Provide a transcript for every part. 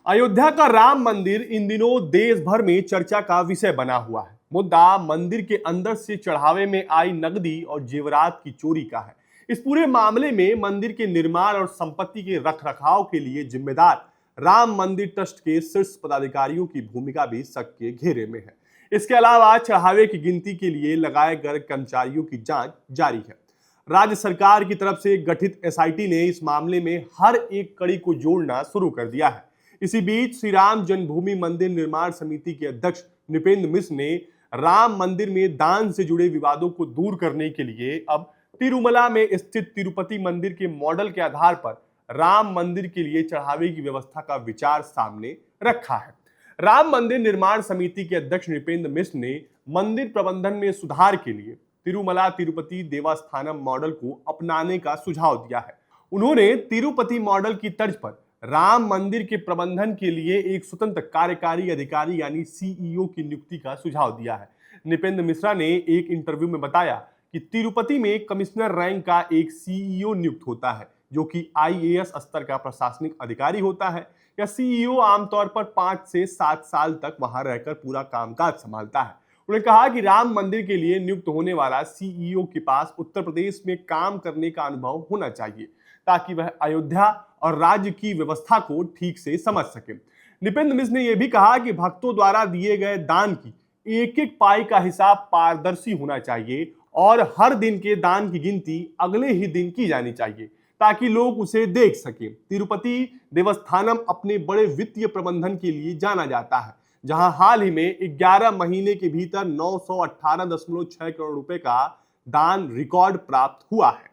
अयोध्या का राम मंदिर इन दिनों देश भर में चर्चा का विषय बना हुआ है। मुद्दा मंदिर के अंदर से चढ़ावे में आई नकदी और जेवरात की चोरी का है। इस पूरे मामले में मंदिर के निर्माण और संपत्ति के रखरखाव के लिए जिम्मेदार राम मंदिर ट्रस्ट के शीर्ष पदाधिकारियों की भूमिका भी शक के घेरे में है। इसके अलावा चढ़ावे की गिनती के लिए लगाए गए कर्मचारियों की जांच जारी है। राज्य सरकार की तरफ से गठित एसआईटी ने इस मामले में हर एक कड़ी को जोड़ना शुरू कर दिया है। इसी बीच श्री राम जन्मभूमि मंदिर निर्माण समिति के अध्यक्ष नृपेंद्र मिश्र ने राम मंदिर में दान से जुड़े विवादों को दूर करने के लिए अब तिरुमला में स्थित तिरुपति मंदिर के मॉडल के आधार पर राम मंदिर के लिए चढ़ावे की व्यवस्था का विचार सामने रखा है। राम मंदिर निर्माण समिति के अध्यक्ष नृपेंद्र मिश्र ने मंदिर प्रबंधन में सुधार के लिए तिरुमला तिरुपति देवस्थानम मॉडल को अपनाने का सुझाव दिया है। उन्होंने तिरुपति मॉडल की तर्ज पर राम मंदिर के प्रबंधन के लिए एक स्वतंत्र कार्यकारी अधिकारी यानी सीईओ की नियुक्ति का सुझाव दिया है। नृपेंद्र मिश्रा ने एक इंटरव्यू में बताया कि तिरुपति में कमिश्नर रैंक का एक सीईओ नियुक्त होता है, जो कि आईएएस स्तर का प्रशासनिक अधिकारी होता है। या सीईओ आमतौर पर 5 से 7 साल तक वहां रहकर पूरा कामकाज संभालता है। उन्होंने कहा कि राम मंदिर के लिए नियुक्त होने वाला सीईओ के पास उत्तर प्रदेश में काम करने का अनुभव होना चाहिए, ताकि वह अयोध्या और राज्य की व्यवस्था को ठीक से समझ सके। नृपेंद्र मिश्र ने यह भी कहा कि भक्तों द्वारा दिए गए दान की एक एक पाई का हिसाब पारदर्शी होना चाहिए और हर दिन के दान की गिनती अगले ही दिन की जानी चाहिए, ताकि लोग उसे देख सकें। तिरुपति देवस्थानम अपने बड़े वित्तीय प्रबंधन के लिए जाना जाता है, जहां हाल ही में 11 महीने के भीतर 918.6 करोड़ रुपए का दान रिकॉर्ड प्राप्त हुआ है।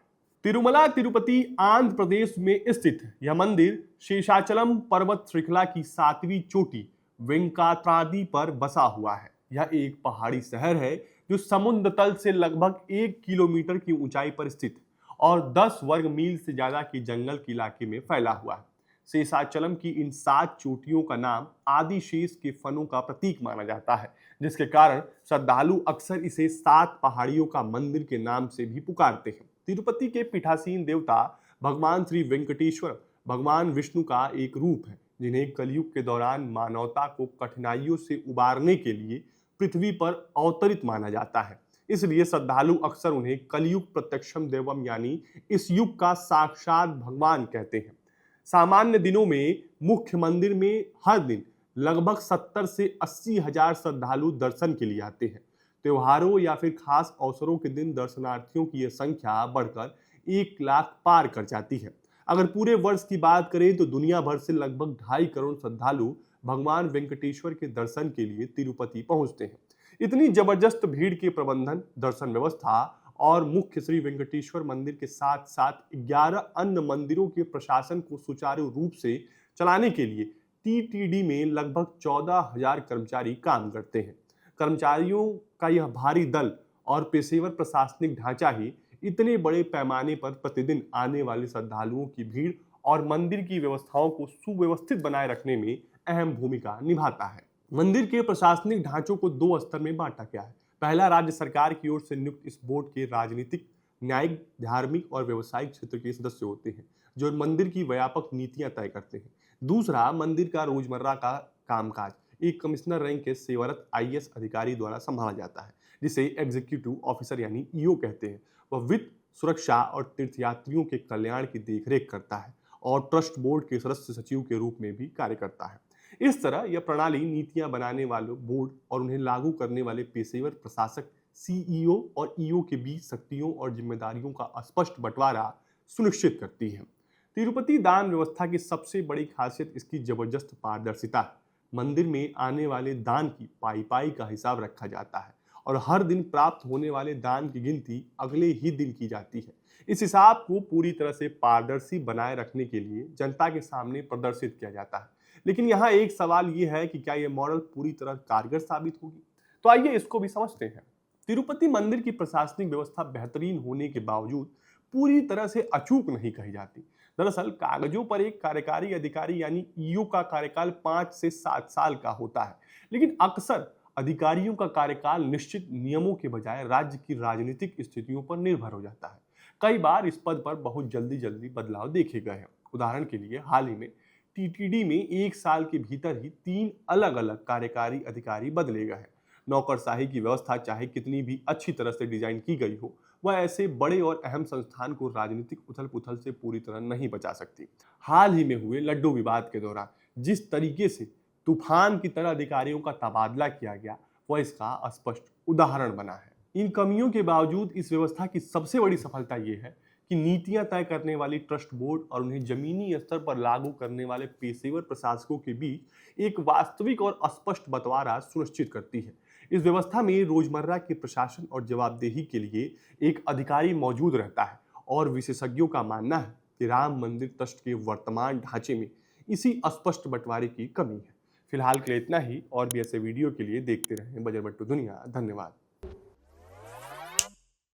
तिरुमला तिरुपति आंध्र प्रदेश में स्थित यह मंदिर शेषाचलम पर्वत श्रृंखला की 7वीं चोटी वेंकात्रादि पर बसा हुआ है। यह एक पहाड़ी शहर है जो समुद्र तल से लगभग 1 किलोमीटर की ऊंचाई पर स्थित और 10 वर्ग मील से ज्यादा के जंगल के इलाके में फैला हुआ है। शेषाचलम की इन 7 चोटियों का नाम आदिशेष के फनों का प्रतीक माना जाता है, जिसके कारण श्रद्धालु अक्सर इसे 7 पहाड़ियों का मंदिर के नाम से भी पुकारते हैं। तिरुपति के पीठासीन देवता भगवान श्री वेंकटेश्वर भगवान विष्णु का एक रूप है, जिन्हें कलयुग के दौरान मानवता को कठिनाइयों से उबारने के लिए पृथ्वी पर अवतरित माना जाता है। इसलिए श्रद्धालु अक्सर उन्हें कलयुग प्रत्यक्षम देवम यानी इस युग का साक्षात भगवान कहते हैं। सामान्य दिनों में मुख्य मंदिर में हर दिन लगभग 70 से 80 हजार श्रद्धालु दर्शन के लिए आते हैं। त्योहारों या फिर खास अवसरों के दिन दर्शनार्थियों की यह संख्या बढ़कर 1 लाख पार कर जाती है। अगर पूरे वर्ष की बात करें तो दुनिया भर से लगभग 2.5 करोड़ श्रद्धालु भगवान वेंकटेश्वर के दर्शन के लिए तिरुपति पहुंचते हैं। इतनी जबरदस्त भीड़ के प्रबंधन, दर्शन व्यवस्था और मुख्य श्री वेंकटेश्वर मंदिर के साथ साथ 11 अन्य मंदिरों के प्रशासन को सुचारू रूप से चलाने के लिए टीटीडी में लगभग 14,000 कर्मचारी काम करते हैं। कर्मचारियों का यह भारी दल और पेशेवर प्रशासनिक ढांचा ही इतने बड़े पैमाने पर प्रतिदिन आने वाले श्रद्धालुओं की भीड़ और मंदिर की व्यवस्थाओं को सुव्यवस्थित बनाए रखने में अहम भूमिका निभाता है। मंदिर के प्रशासनिक ढांचों को 2 स्तर में बांटा गया है। पहला, राज्य सरकार की ओर से नियुक्त इस बोर्ड के राजनीतिक, न्यायिक, धार्मिक और व्यवसायिक क्षेत्र के सदस्य होते हैं, जो मंदिर की व्यापक नीतियां तय करते हैं। दूसरा, मंदिर का रोजमर्रा का कामकाज एक कमिश्नर रैंक के सेवारत आईएएस अधिकारी द्वारा संभाला जाता है, जिसे एग्जीक्यूटिव ऑफिसर यानी ईओ कहते हैं। वह वित्त, सुरक्षा और तीर्थयात्रियों के कल्याण की देखरेख करता है और ट्रस्ट बोर्ड के सदस्य सचिव के रूप में भी कार्य करता है। इस तरह यह प्रणाली नीतियां बनाने वाले बोर्ड और उन्हें लागू करने वाले पेशेवर प्रशासक सीईओ और ईओ के बीच शक्तियों और जिम्मेदारियों का स्पष्ट बंटवारा सुनिश्चित करती है। तिरुपति दान व्यवस्था की सबसे बड़ी खासियत इसकी जबरदस्त पारदर्शिता है। मंदिर में आने वाले दान की पाई पाई का हिसाब रखा जाता है और हर दिन प्राप्त होने वाले दान की गिनती अगले ही दिन की जाती है। इस हिसाब को पूरी तरह से पारदर्शी बनाए रखने के लिए जनता के सामने प्रदर्शित किया जाता है। लेकिन यहाँ एक सवाल ये है कि क्या यह मॉडल पूरी तरह कारगर साबित होगी? तो आइए इसको भी समझते हैं। तिरुपति मंदिर की प्रशासनिक व्यवस्था बेहतरीन होने के बावजूद पूरी तरह से अचूक नहीं कही जाती। दरअसल कागजों पर एक कार्यकारी अधिकारी यानी ईओ का कार्यकाल 5 से 7 साल का होता है, लेकिन अक्सर अधिकारियों का कार्यकाल निश्चित नियमों के बजाय राज्य की राजनीतिक स्थितियों पर निर्भर हो जाता है। कई बार इस पद पर बहुत जल्दी बदलाव देखे गए हैं। उदाहरण के लिए हाल ही में टीटीडी में 1 साल के भीतर ही 3 अलग-अलग कार्यकारी अधिकारी बदले गए हैं। नौकरशाही की व्यवस्था चाहे कितनी भी अच्छी तरह से डिजाइन की गई हो, वह ऐसे बड़े और अहम संस्थान को राजनीतिक उथल-पुथल से पूरी तरह नहीं बचा सकती। हाल ही में हुए लड्डू विवाद के दौरान जिस तरीके से तूफान की तरह अधिकारियों का तबादला किया गया, वह इसका स्पष्ट उदाहरण बना है। इन कमियों के बावजूद इस व्यवस्था की सबसे बड़ी सफलता यह है कि नीतियां तय करने वाली ट्रस्ट बोर्ड और उन्हें जमीनी स्तर पर लागू करने वाले पेशेवर प्रशासकों के बीच एक वास्तविक और स्पष्ट बंटवारा सुनिश्चित करती है। इस व्यवस्था में रोजमर्रा के प्रशासन और जवाबदेही के लिए एक अधिकारी मौजूद रहता है और विशेषज्ञों का मानना है कि राम मंदिर ट्रस्ट के वर्तमान ढांचे में इसी स्पष्ट बंटवारे की कमी है। फिलहाल के लिए इतना ही। और भी ऐसे वीडियो के लिए देखते रहें बजरबट्टू दुनिया। धन्यवाद।